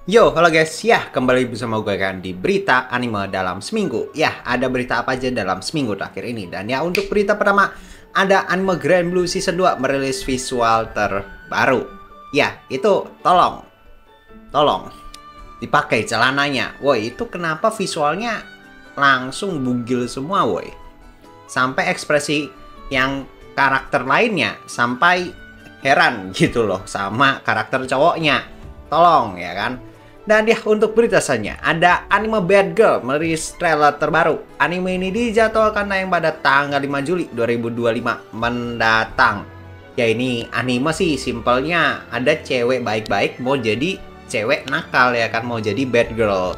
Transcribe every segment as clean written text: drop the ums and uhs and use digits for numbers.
Yo, halo guys. Ya, kembali bersama gue kan di berita anime dalam seminggu. Ya, ada berita apa aja dalam seminggu terakhir ini. Dan ya, untuk berita pertama, ada anime Grand Blue Season 2 merilis visual terbaru. Ya, itu tolong dipakai celananya. Woi, itu kenapa visualnya langsung bugil semua, woi. Sampai ekspresi yang karakter lainnya sampai heran gitu loh sama karakter cowoknya. Tolong ya kan. Dan ya, untuk berita selanjutnya, ada anime Bad Girl merilis trailer terbaru. Anime ini dijadwalkan tayang pada tanggal 5 Juli 2025 mendatang. Ya, ini anime sih simpelnya ada cewek baik-baik mau jadi cewek nakal ya kan, mau jadi bad girl,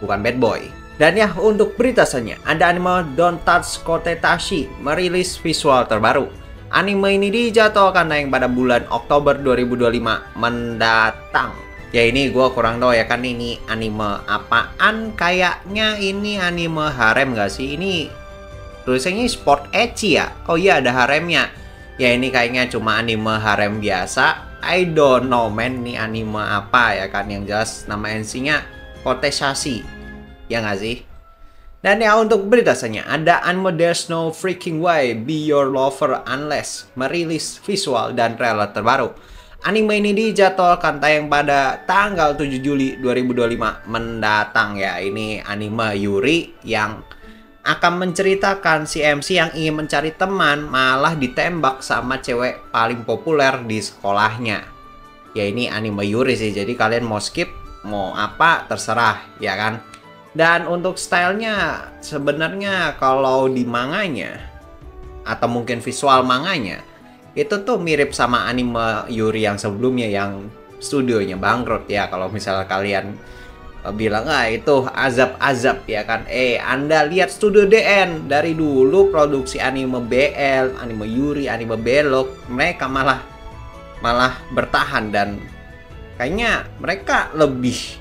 bukan bad boy. Dan ya, untuk berita selanjutnya, ada anime Don't Touch Kotetashi merilis visual terbaru. Anime ini dijadwalkan tayang pada bulan Oktober 2025 mendatang. Ya, ini gue kurang tahu ya kan, ini anime apaan. Kayaknya ini anime harem gak sih? Ini tulisannya sport ecchi ya. Oh iya, ada haremnya. Ya, ini kayaknya cuma anime harem biasa. I don't know man, ini anime apa ya kan. Yang jelas nama NC-nya Kotetashi. Ya gak sih? Dan ya, untuk berita selanjutnya, ada anime There's No Freaking Way Be Your Lover Unless merilis visual dan trailer terbaru. Anime ini dijadwalkan tayang pada tanggal 7 Juli 2025 mendatang ya. Ini anime Yuri yang akan menceritakan si MC yang ingin mencari teman malah ditembak sama cewek paling populer di sekolahnya. Ya, ini anime Yuri sih, jadi kalian mau skip mau apa terserah ya kan. Dan untuk stylenya sebenarnya kalau di manganya atau mungkin visual manganya itu tuh mirip sama anime Yuri yang sebelumnya yang studionya bangkrut ya. Kalau misalnya kalian bilang itu azab-azab ya kan, Anda lihat studio DN dari dulu produksi anime BL, anime Yuri, anime Belok, mereka malah bertahan dan kayaknya mereka lebih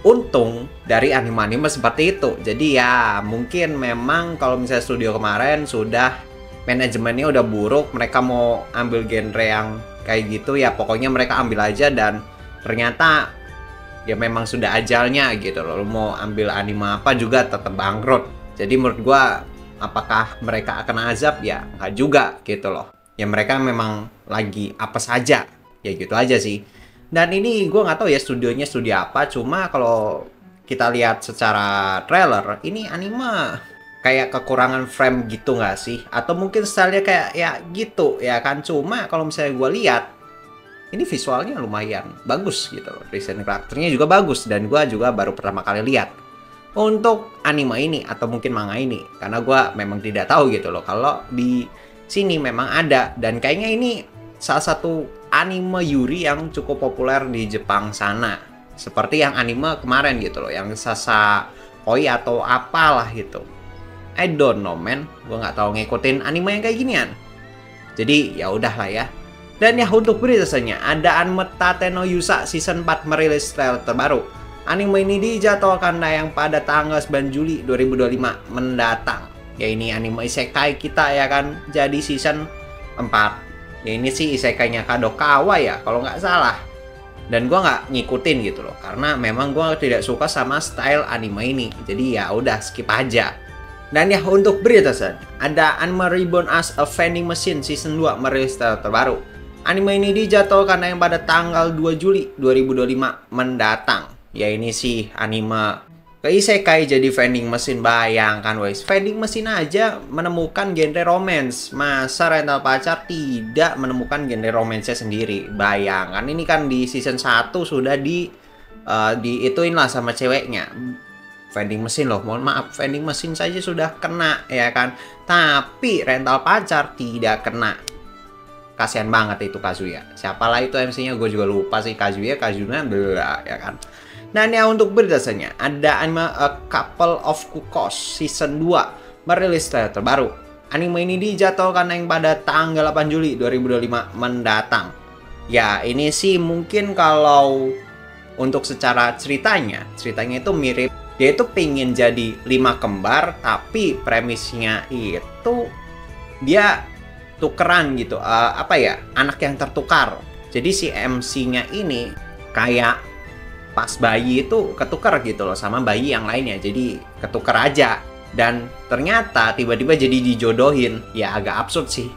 untung dari anime-anime seperti itu. Jadi ya mungkin memang kalau misalnya studio kemarin sudah manajemennya udah buruk, mereka mau ambil genre yang kayak gitu ya pokoknya mereka ambil aja, dan ternyata ya memang sudah ajalnya gitu loh. Mau ambil anime apa juga tetap bangkrut. Jadi menurut gua apakah mereka akan azab? Ya nggak juga gitu loh. Ya mereka memang lagi apa saja. Ya gitu aja sih. Dan ini gue nggak tahu ya studionya studio apa, cuma kalau kita lihat secara trailer ini anime kayak kekurangan frame gitu nggak sih? Atau mungkin stylenya kayak ya gitu ya kan. Cuma kalau misalnya gue lihat ini visualnya lumayan bagus gitu loh, desain karakternya juga bagus, dan gue juga baru pertama kali lihat untuk anime ini atau mungkin manga ini, karena gue memang tidak tahu gitu loh kalau di sini memang ada. Dan kayaknya ini salah satu anime Yuri yang cukup populer di Jepang sana, seperti yang anime kemarin gitu loh, yang Sasakoi atau apalah gitu. I don't know man, gue nggak tahu ngikutin anime yang kayak ginian. Jadi ya udahlah ya. Dan ya, untuk berita selanjutnya, ada anime Tate no Yusa season 4 merilis trailer terbaru. Anime ini dijadwalkan tayang pada tanggal 9 Juli 2025 mendatang. Ya, ini anime isekai kita ya kan, jadi season 4. Ya, ini sih isekainya Kadokawa ya kalau nggak salah. Dan gue nggak ngikutin gitu loh, karena memang gue tidak suka sama style anime ini. Jadi ya udah skip aja. Dan ya, untuk berita selanjutnya, ada anime Reborn as a Vending Machine season 2 merilis trailer terbaru. Anime ini dijadwalkan yang pada tanggal 2 Juli 2025 mendatang. Ya, ini sih anime ke isekai jadi vending machine. Bayangkan wes, vending machine aja menemukan genre romance, masa rental pacar tidak menemukan genre romance-nya sendiri? Bayangkan, ini kan di season 1 sudah diituin lah sama ceweknya. Vending machine loh, mohon maaf, vending machine saja sudah kena ya kan, tapi rental pacar tidak kena. Kasian banget itu Kazuya. Siapalah itu MC-nya, gue juga lupa sih. Kazuna bela ya kan. Dan ya, untuk berita selanjutnya, ada anime A Couple of Cuckoos season 2 merilis trailer terbaru. Anime ini dijadwalkan yang pada tanggal 8 Juli 2025 mendatang. Ya, ini sih mungkin kalau untuk secara ceritanya itu mirip. Dia itu pingin jadi 5 kembar, tapi premisnya itu dia tukeran gitu, anak yang tertukar. Jadi si MC-nya ini kayak pas bayi itu ketukar gitu loh sama bayi yang lainnya, jadi ketukar aja. Dan ternyata tiba-tiba jadi dijodohin. Ya agak absurd sih.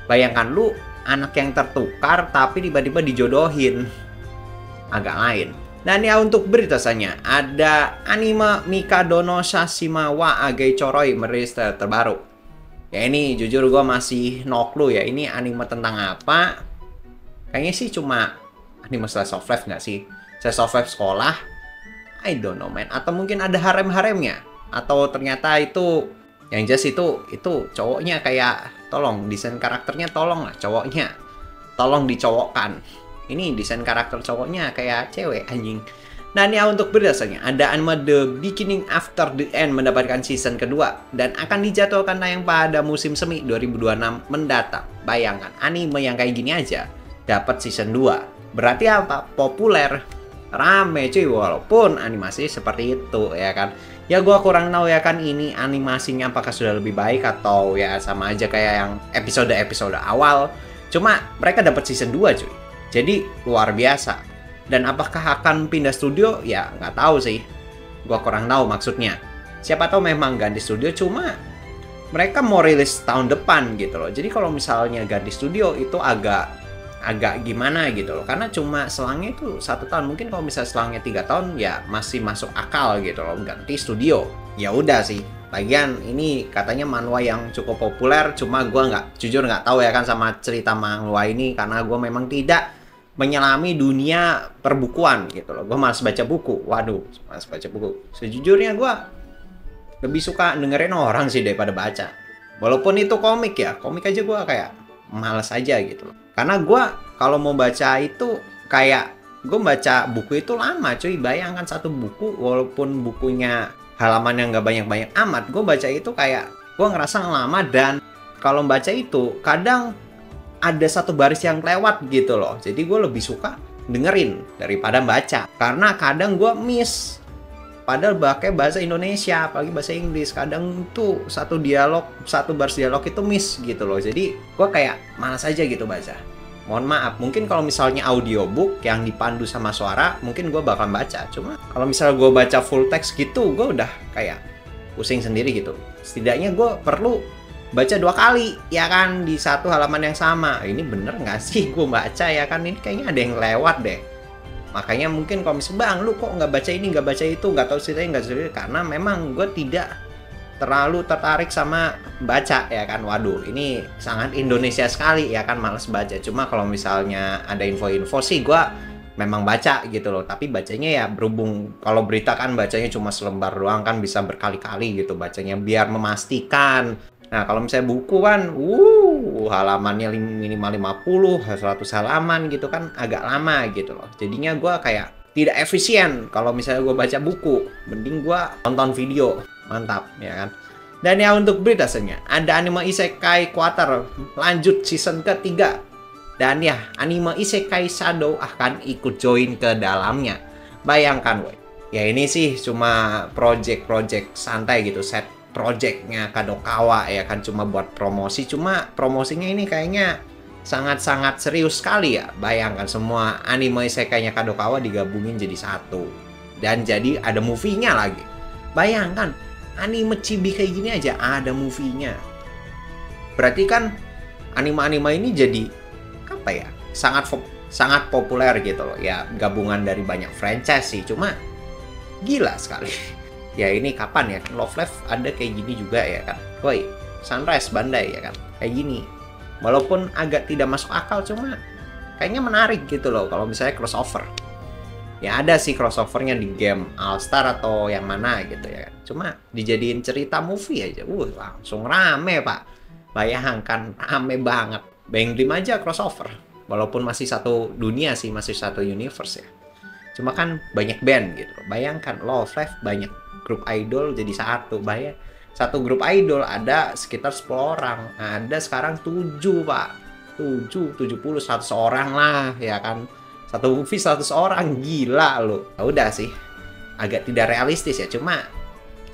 Bayangkan lu anak yang tertukar tapi tiba-tiba dijodohin. Agak lain. Dan ya untuk beritanya ada anime Mikado no Shashima wa Agei Choroi merilis terbaru. Ya ini jujur gue masih no clue ya, ini anime tentang apa. Kayaknya sih cuma anime slice of life nggak sih? Slice of life sekolah? I don't know man. Atau mungkin ada harem-haremnya? Atau ternyata itu yang jelas itu cowoknya kayak tolong desain karakternya tolong lah cowoknya. Tolong dicowokkan. Ini desain karakter cowoknya kayak cewek anjing. Dan ya untuk berdasarnya ada anime The Beginning After the End mendapatkan season kedua dan akan dijadwalkan tayang pada musim semi 2026 mendatang. Bayangkan anime yang kayak gini aja dapat season 2. Berarti apa? Populer, rame cuy, walaupun animasi seperti itu ya kan. Ya gua kurang tahu ya kan ini animasinya apakah sudah lebih baik atau ya sama aja kayak yang episode-episode awal. Cuma mereka dapat season 2 cuy. Jadi luar biasa. Dan apakah akan pindah studio? Ya nggak tahu sih. Gua kurang tahu maksudnya. Siapa tahu memang ganti studio, cuma mereka mau rilis tahun depan gitu loh. Jadi kalau misalnya ganti studio itu agak gimana gitu loh. Karena cuma selangnya itu 1 tahun. Mungkin kalau misalnya selangnya 3 tahun ya masih masuk akal gitu loh. Ganti studio. Ya udah sih. Lagian ini katanya manhwa yang cukup populer. Cuma gua jujur nggak tahu ya kan sama cerita manhwa ini. Karena gua memang tidak menyelami dunia perbukuan gitu loh. Gue malas baca buku. Waduh, malas baca buku. Sejujurnya gue lebih suka dengerin orang sih daripada baca. Walaupun itu komik ya. Komik aja gue kayak malas aja gitu loh. Karena gue kalau mau baca itu kayak gue baca buku itu lama cuy. Bayangkan satu buku walaupun bukunya halaman yang gak banyak-banyak amat. Gue baca itu kayak gue ngerasa lama dan kalau baca itu kadang ada satu baris yang lewat gitu loh. Jadi gue lebih suka dengerin daripada baca. Karena kadang gue miss. Padahal pakai bahasa Indonesia, apalagi bahasa Inggris. Kadang tuh satu baris dialog itu miss gitu loh. Jadi gue kayak malas aja gitu baca. Mohon maaf, mungkin kalau misalnya audiobook yang dipandu sama suara, mungkin gue bakal baca. Cuma kalau misalnya gue baca full text gitu, gue udah kayak pusing sendiri gitu. Setidaknya gue perlu baca 2 kali ya kan di satu halaman yang sama. Ini bener nggak sih gue baca ya kan, ini kayaknya ada yang lewat deh. Makanya mungkin kalau misalnya bang lu kok nggak baca ini nggak baca itu nggak tahu ceritanya nggak cerita, karena memang gue tidak terlalu tertarik sama baca ya kan. Waduh ini sangat Indonesia sekali ya kan, males baca. Cuma kalau misalnya ada info-info sih gue memang baca gitu loh. Tapi bacanya ya berhubung kalau berita kan bacanya cuma selembar doang kan, bisa berkali-kali gitu bacanya biar memastikan. Nah, kalau misalnya buku kan, halamannya minimal 50, 100 halaman gitu kan agak lama gitu loh. Jadinya gue kayak tidak efisien kalau misalnya gue baca buku. Mending gue tonton video. Mantap, ya kan? Dan ya untuk beritanya, ada anime Isekai Quarter lanjut season ketiga. Dan ya, anime Isekai Shadow akan ikut join ke dalamnya. Bayangkan, woy. Ya ini sih cuma project santai gitu, set projectnya Kadokawa ya kan, cuma buat promosi. Cuma promosinya ini kayaknya sangat-sangat serius sekali ya. Bayangkan semua anime isekainya Kadokawa digabungin jadi satu dan jadi ada movie-nya lagi. Bayangkan anime chibi kayak gini aja ada movie-nya. Berarti kan anime-anime ini jadi apa ya, sangat populer gitu loh ya, gabungan dari banyak franchise sih. Cuma gila sekali. Ya ini kapan ya, Love Live ada kayak gini juga ya kan. Woi, Sunrise Bandai ya kan, kayak gini. Walaupun agak tidak masuk akal, cuma kayaknya menarik gitu loh kalau misalnya crossover. Ya ada sih crossovernya di game All Star atau yang mana gitu ya kan. Cuma dijadiin cerita movie aja, langsung rame pak. Bayangkan rame banget. Bang Dream aja crossover. Walaupun masih satu dunia sih, masih satu universe ya. Cuma kan banyak band gitu. Bayangkan Love Live banyak grup idol jadi satu. Satu grup idol ada sekitar 10 orang. Ada sekarang 7 pak. 70, 100 orang lah ya kan. Satu movie 100 orang, gila loh. Ya udah sih, agak tidak realistis ya. Cuma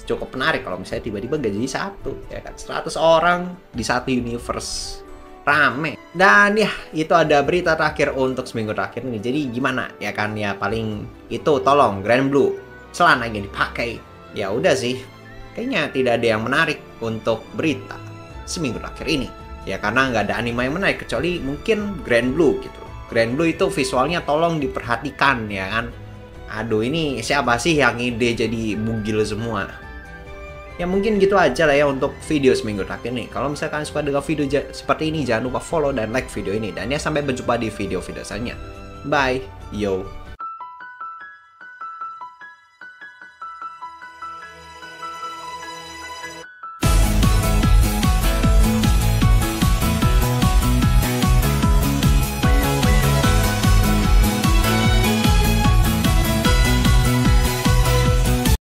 cukup menarik kalau misalnya tiba-tiba gak jadi satu ya kan. 100 orang di satu universe. rame. Dan ya, itu ada berita terakhir untuk seminggu terakhir ini. Jadi gimana ya kan ya, paling itu tolong Grand Blue celana yang dipakai. Ya udah sih, kayaknya tidak ada yang menarik untuk berita seminggu terakhir ini. Ya karena nggak ada anime yang menarik kecuali mungkin Grand Blue gitu. Grand Blue itu visualnya tolong diperhatikan ya kan. Aduh, ini siapa sih yang ide jadi bugil semua? Ya mungkin gitu aja lah ya untuk video seminggu terakhir nih. Kalau misalkan suka dengan video seperti ini, jangan lupa follow dan like video ini. Dan ya sampai berjumpa di video-video selanjutnya. Bye, yo.